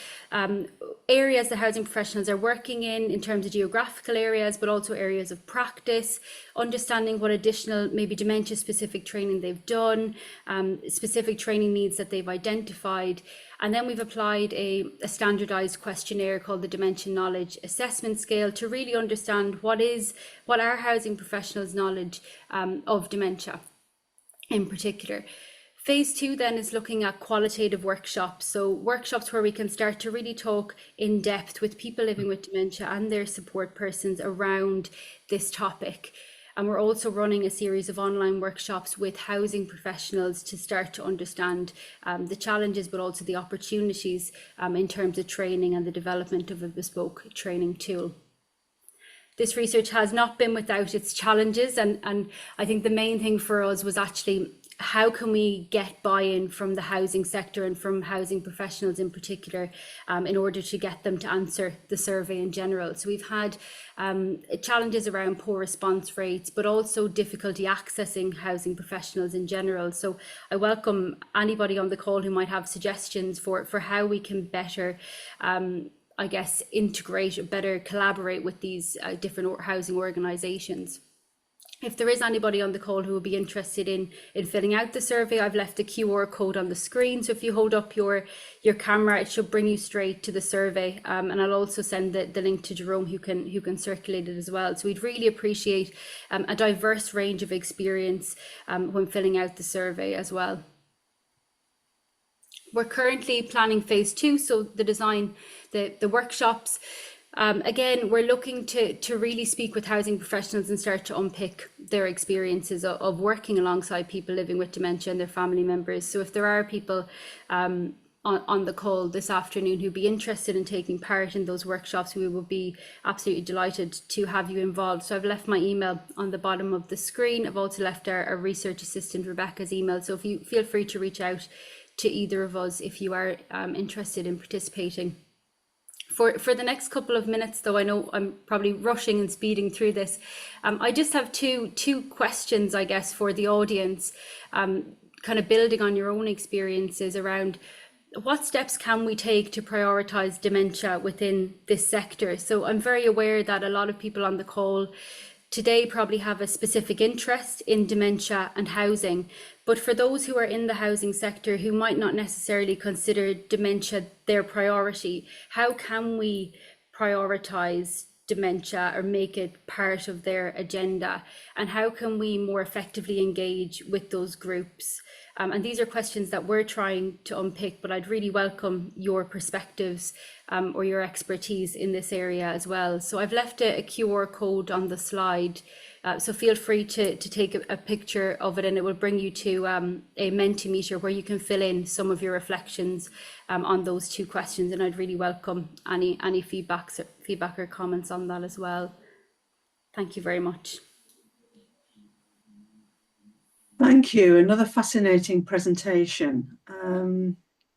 areas that housing professionals are working in terms of geographical areas, but also areas of practice, understanding what additional maybe dementia-specific training they've done, specific training needs that they've identified. And then we've applied a standardized questionnaire called the Dementia Knowledge Assessment Scale to really understand what are housing professionals' knowledge of dementia in particular. Phase 2 then is looking at qualitative workshops. So workshops where we can start to really talk in depth with people living with dementia and their support persons around this topic. And we're also running a series of online workshops with housing professionals to start to understand the challenges, but also the opportunities in terms of training and the development of a bespoke training tool. This research has not been without its challenges, and I think the main thing for us was actually how can we get buy-in from the housing sector and from housing professionals in particular in order to get them to answer the survey in general. So we've had challenges around poor response rates, but also difficulty accessing housing professionals in general. So I welcome anybody on the call who might have suggestions for how we can better I guess integrate or better collaborate with these different housing organisations. If there is anybody on the call who will be interested in filling out the survey, I've left a QR code on the screen. So if you hold up your camera, it should bring you straight to the survey. And I'll also send the link to Jerome who can circulate it as well. So we'd really appreciate a diverse range of experience when filling out the survey as well. We're currently planning phase 2, so the design, the workshops. Again, we're looking to really speak with housing professionals and start to unpick their experiences of working alongside people living with dementia and their family members. So if there are people on the call this afternoon who'd be interested in taking part in those workshops, we would be absolutely delighted to have you involved. So I've left my email on the bottom of the screen. I've also left our research assistant Rebecca's email. So if you feel free to reach out to either of us if you are interested in participating. For the next couple of minutes, though, I know I'm probably rushing and speeding through this. I just have two questions, I guess, for the audience, kind of building on your own experiences around what steps can we take to prioritise dementia within this sector? So I'm very aware that a lot of people on the call today probably have a specific interest in dementia and housing, but for those who are in the housing sector who might not necessarily consider dementia their priority, how can we prioritise dementia or make it part of their agenda? And how can we more effectively engage with those groups? And these are questions that we're trying to unpick, but I'd really welcome your perspectives or your expertise in this area as well. So I've left a QR code on the slide, so feel free to take a picture of it, and it will bring you to a Mentimeter where you can fill in some of your reflections on those two questions, and I'd really welcome any feedback or comments on that as well. Thank you very much. Thank you. Another fascinating presentation.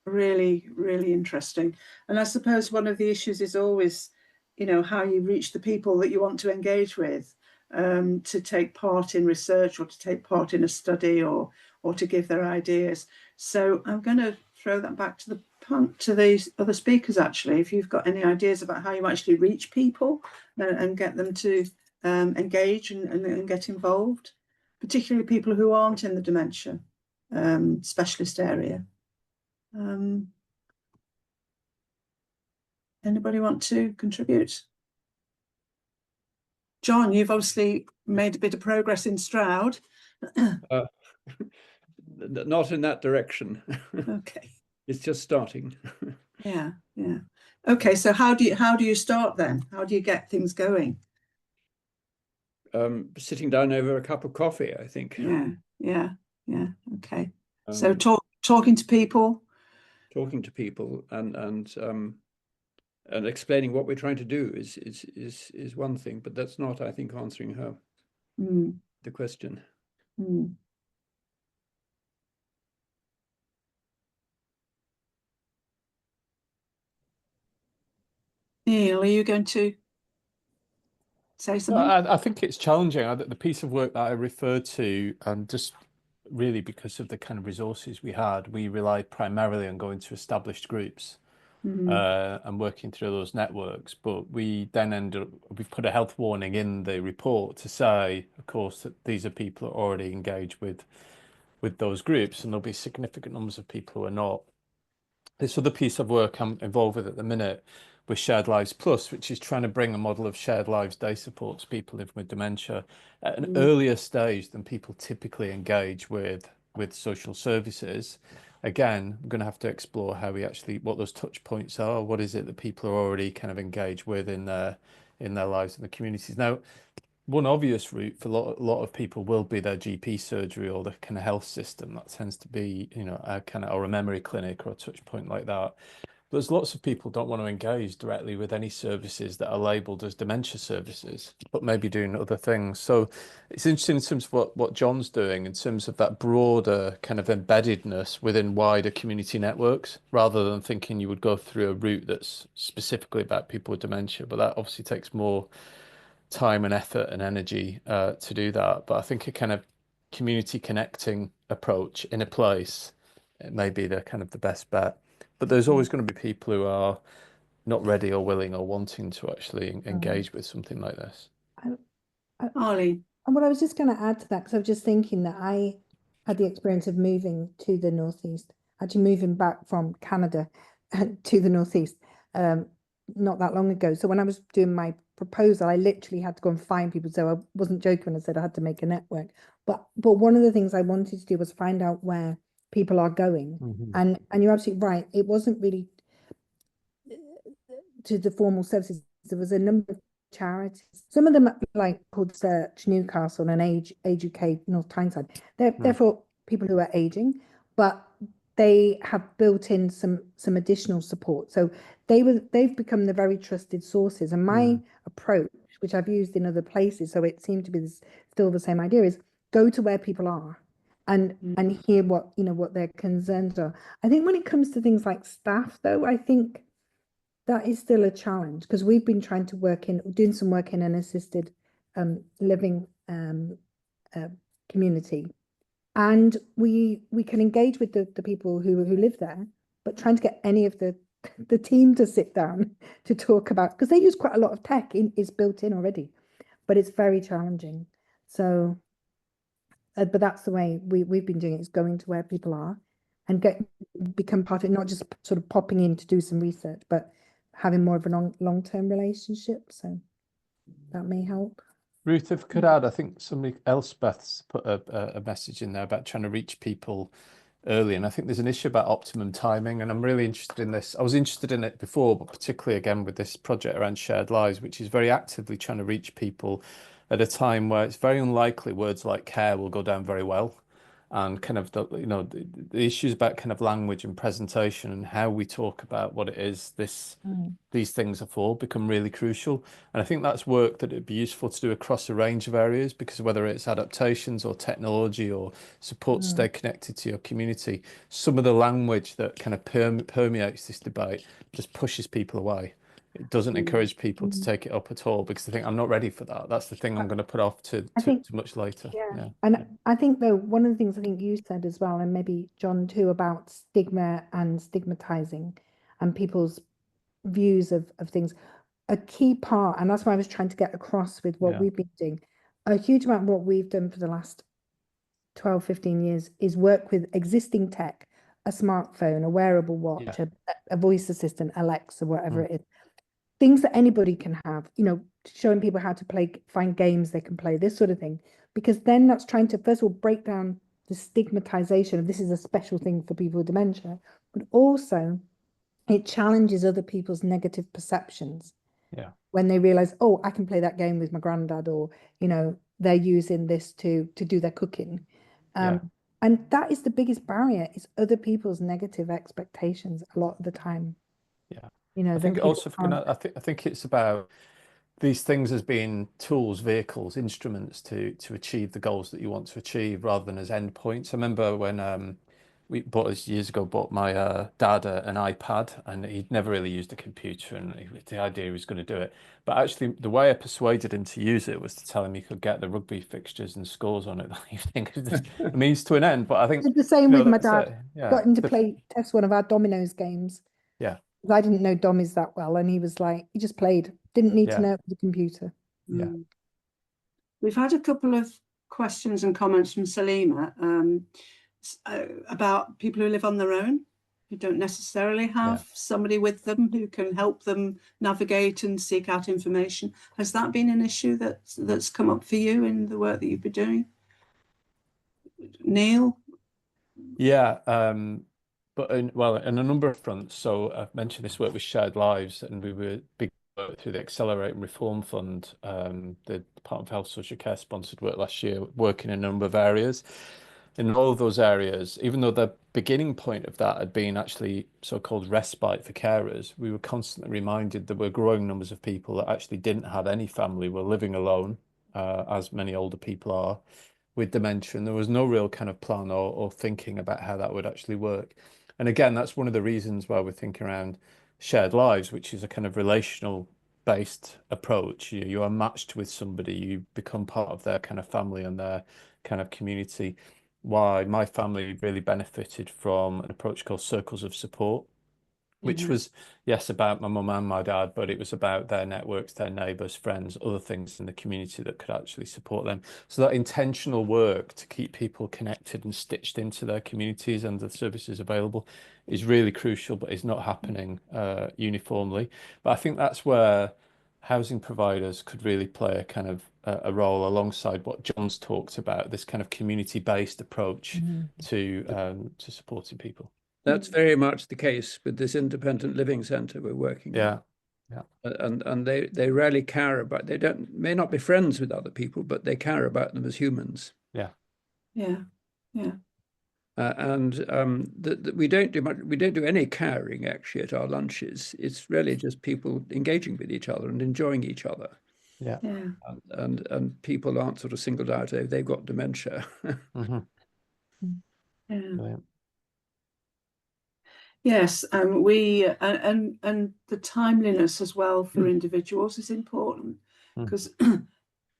Really, really interesting. And I suppose one of the issues is always, you know, how you reach the people that you want to engage with. to take part in research or to take part in a study or to give their ideas. So I'm going to throw that back to these other speakers, actually, if you've got any ideas about how you actually reach people and get them to engage and get involved, particularly people who aren't in the dementia specialist area. Anybody want to contribute? John, you've obviously made a bit of progress in Stroud. Not in that direction. Okay. It's just starting. Yeah. Okay, so how do you start then? How do you get things going? Sitting down over a cup of coffee, I think. Yeah. Okay. So talking to people. Talking to people and explaining what we're trying to do is one thing, but that's not, I think, answering the question. Neil, are you going to say something? I think it's challenging. The piece of work that I referred to, and just really because of the kind of resources we had, we relied primarily on going to established groups and working through those networks. But we then we've put a health warning in the report to say, of course, that these are people who are already engaged with those groups, and there'll be significant numbers of people who are not. This other piece of work I'm involved with at the minute with Shared Lives Plus, which is trying to bring a model of shared lives day support to people living with dementia at an earlier stage than people typically engage with social services. Again, we're going to have to explore how what those touch points are. What is it that people are already kind of engaged with in their lives and the communities? Now, one obvious route for a lot of people will be their GP surgery or the kind of health system. That tends to be, or a memory clinic or a touch point like that. There's lots of people don't want to engage directly with any services that are labelled as dementia services, but maybe doing other things. So it's interesting in terms of what John's doing in terms of that broader kind of embeddedness within wider community networks, rather than thinking you would go through a route that's specifically about people with dementia. But that obviously takes more time and effort and energy to do that. But I think a kind of community connecting approach in a place, it may be the kind of the best bet. But there's always going to be people who are not ready or willing or wanting to actually engage with something like this. Arlene. And what I was just going to add to that, because I was just thinking that I had the experience of moving to the Northeast, actually moving back from Canada to the Northeast not that long ago. So when I was doing my proposal, I literally had to go and find people. So I wasn't joking when I said I had to make a network. But one of the things I wanted to do was find out where people are going. And you're absolutely right. It wasn't really to the formal services. There was a number of charities. Some of them like called Search Newcastle and Age UK North Tyneside. They're for people who are aging, but they have built in some additional support. So they've become the very trusted sources. And my approach, which I've used in other places, so it seemed to be still the same idea, is go to where people are and hear what their concerns are. I think when it comes to things like staff, though, I think that is still a challenge, because we've been trying to doing some work in an assisted living community, and we can engage with the people who live there, but trying to get any of the team to sit down to talk about, because they use quite a lot of tech is built in already, but it's very challenging. So but that's the way we've been doing it, is going to where people are and become part of it, not just sort of popping in to do some research, but having more of a long-term relationship. So that may help. Ruth, if I could add, I think somebody, Elspeth's put a message in there about trying to reach people early. And I think there's an issue about optimum timing. And I'm really interested in this. I was interested in it before, but particularly again with this project around shared lives, which is very actively trying to reach people at a time where it's very unlikely words like care will go down very well. And kind of the issues about kind of language and presentation and how we talk about what it is these things are for become really crucial. And I think that's work that it'd be useful to do across a range of areas, because whether it's adaptations or technology or support to stay connected to your community, some of the language that kind of permeates this debate just pushes people away. it doesn't encourage people to take it up at all, because they think, I'm not ready for that. That's the thing I'm going to put off to much later. Yeah. And I think, though, one of the things I think you said as well, and maybe John too, about stigma and stigmatizing and people's views of things, a key part, and that's why I was trying to get across with what we've been doing, a huge amount of what we've done for the last 12, 15 years is work with existing tech, a smartphone, a wearable watch, a voice assistant, Alexa, whatever it is. Things that anybody can have, you know, showing people how to play, find games they can play, this sort of thing. Because then that's trying to, first of all, break down the stigmatization of this is a special thing for people with dementia, but also it challenges other people's negative perceptions. Yeah. When they realize, oh, I can play that game with my granddad, or, you know, they're using this to do their cooking. And that is the biggest barrier, is other people's negative expectations a lot of the time. Yeah. You know, I think also, I think it's about these things as being tools, vehicles, instruments to achieve the goals that you want to achieve, rather than as endpoints. I remember when we years ago bought my dad an iPad, and he'd never really used a computer, and the idea he was going to do it. But actually, the way I persuaded him to use it was to tell him he could get the rugby fixtures and scores on it that evening. It means to an end. But I think did the same with my dad. Got him to test one of our dominoes games. Yeah. I didn't know dummies that well, and he was like, he just played, didn't need to know the computer. Yeah. We've had a couple of questions and comments from Salima about people who live on their own, who don't necessarily have somebody with them who can help them navigate and seek out information. Has that been an issue that's come up for you in the work that you've been doing, Neil? Yeah. But in a number of fronts. So I've mentioned this work with Shared Lives, and we were big through the Accelerate and Reform Fund, the Department of Health Social Care sponsored work last year, working in a number of areas. In all of those areas, even though the beginning point of that had been actually so-called respite for carers, we were constantly reminded that we're growing numbers of people that actually didn't have any family, were living alone, as many older people are, with dementia, and there was no real kind of plan or thinking about how that would actually work. And again, that's one of the reasons why we're thinking around Shared Lives, which is a kind of relational based approach. You are matched with somebody, you become part of their kind of family and their kind of community. Why my family really benefited from an approach called Circles of Support, which was, yes, about my mum and my dad, but it was about their networks, their neighbours, friends, other things in the community that could actually support them. So that intentional work to keep people connected and stitched into their communities and the services available is really crucial, but is not happening uniformly. But I think that's where housing providers could really play a kind of a role alongside what John's talked about, this kind of community-based approach to supporting people. That's very much the case with this independent living centre we're working on. And they rarely care about, they may not be friends with other people, but they care about them as humans. We don't do much. We don't do any caring actually at our lunches. It's really just people engaging with each other and enjoying each other. And people aren't sort of singled out if they've got dementia. Yes, we and the timeliness as well for individuals is important, because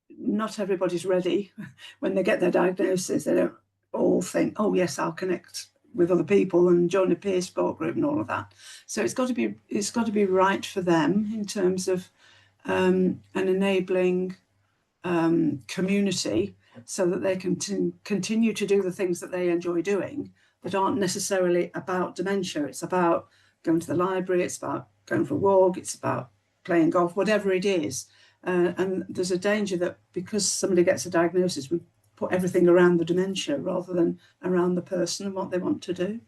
not everybody's ready when they get their diagnosis. They don't all think, oh yes, I'll connect with other people and join a peer support group and all of that. So it's got to be right for them in terms of an enabling community, so that they can continue to do the things that they enjoy doing, that aren't necessarily about dementia. It's about going to the library, it's about going for a walk, it's about playing golf, whatever it is. And there's a danger that because somebody gets a diagnosis, we put everything around the dementia rather than around the person and what they want to do.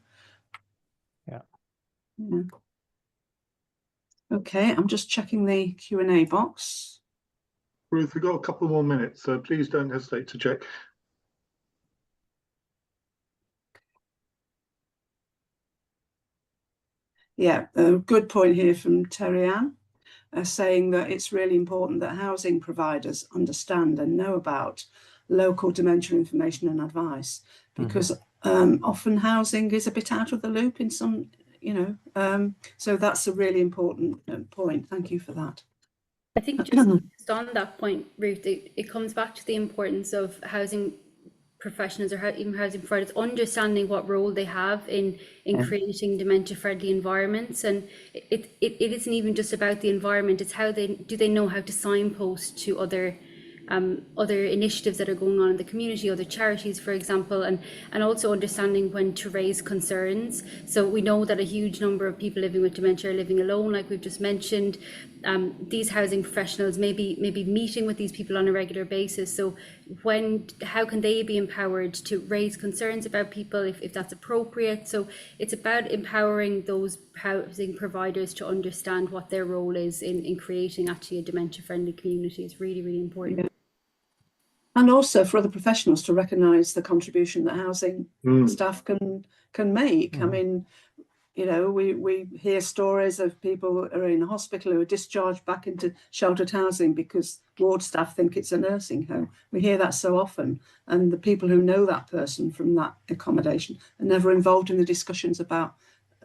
Okay, I'm just checking the Q&A box. Ruth, we've got a couple more minutes, so please don't hesitate to check. Yeah, a good point here from Terry Ann, saying that it's really important that housing providers understand and know about local dementia information and advice, because often housing is a bit out of the loop in some you know, so that's a really important point. Thank you for that. I think just on that point, Ruth, it comes back to the importance of housing professionals or even housing providers understanding what role they have in creating dementia-friendly environments. And it isn't even just about the environment, it's how do they know how to signpost to other initiatives that are going on in the community, other charities, for example, and also understanding when to raise concerns. So we know that a huge number of people living with dementia are living alone, like we've just mentioned. These housing professionals may be meeting with these people on a regular basis. So how can they be empowered to raise concerns about people if that's appropriate? So it's about empowering those housing providers to understand what their role is in creating actually a dementia-friendly community. Is really, really important. Yeah. And also for other professionals to recognise the contribution that housing staff can make. I mean, you know, we hear stories of people who are in hospital who are discharged back into sheltered housing because ward staff think it's a nursing home. We hear that so often, and the people who know that person from that accommodation are never involved in the discussions about,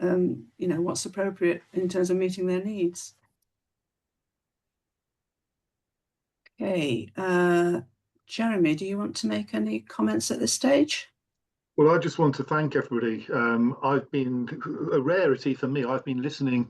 you know, what's appropriate in terms of meeting their needs. Okay, Jeremy, do you want to make any comments at this stage? Well, I just want to thank everybody. I've been a rarity for me. I've been listening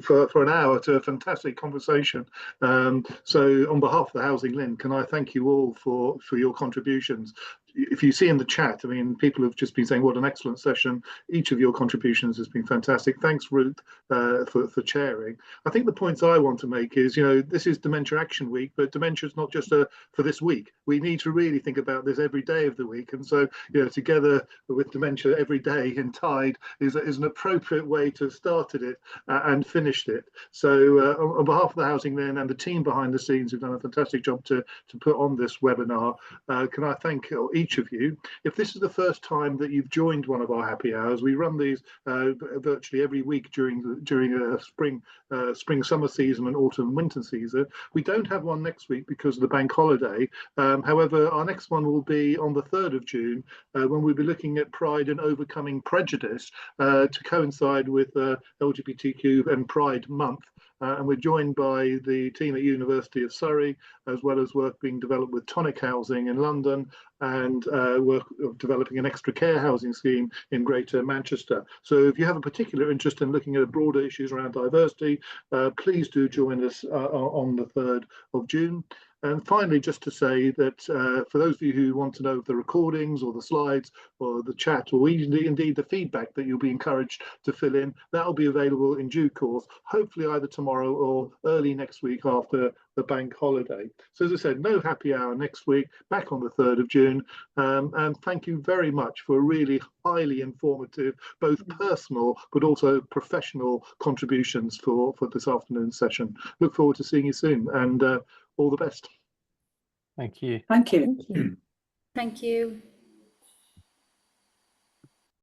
for an hour to a fantastic conversation. So on behalf of the Housing LIN, can I thank you all for your contributions? If you see in the chat, I mean, people have just been saying what an excellent session. Each of your contributions has been fantastic. Thanks, Ruth, for chairing. I think the points I want to make is, you know, this is Dementia Action Week, but dementia is not just for this week. We need to really think about this every day of the week. And so, you know, together with Dementia Every Day in Tide is an appropriate way to have started it and finished it. So on behalf of the Housing LIN and the team behind the scenes who've done a fantastic job to put on this webinar, can I thank each of you. If this is the first time that you've joined one of our happy hours, we run these virtually every week during a spring summer season and autumn winter season. We don't have one next week because of the bank holiday. However, our next one will be on the 3rd of June when we'll be looking at Pride and Overcoming Prejudice to coincide with LGBTQ and Pride Month. And we're joined by the team at University of Surrey, as well as work being developed with Tonic Housing in London and work of developing an extra care housing scheme in Greater Manchester. So if you have a particular interest in looking at broader issues around diversity, please do join us on the 3rd of June. And finally, just to say that for those of you who want to know the recordings or the slides or the chat or indeed the feedback that you'll be encouraged to fill in, that'll be available in due course, hopefully either tomorrow or early next week after the bank holiday. So as I said, no happy hour next week, back on the 3rd of June. And thank you very much for really highly informative, both personal but also professional contributions for this afternoon's session. Look forward to seeing you soon, and all the best. Thank you. Thank you. Thank you.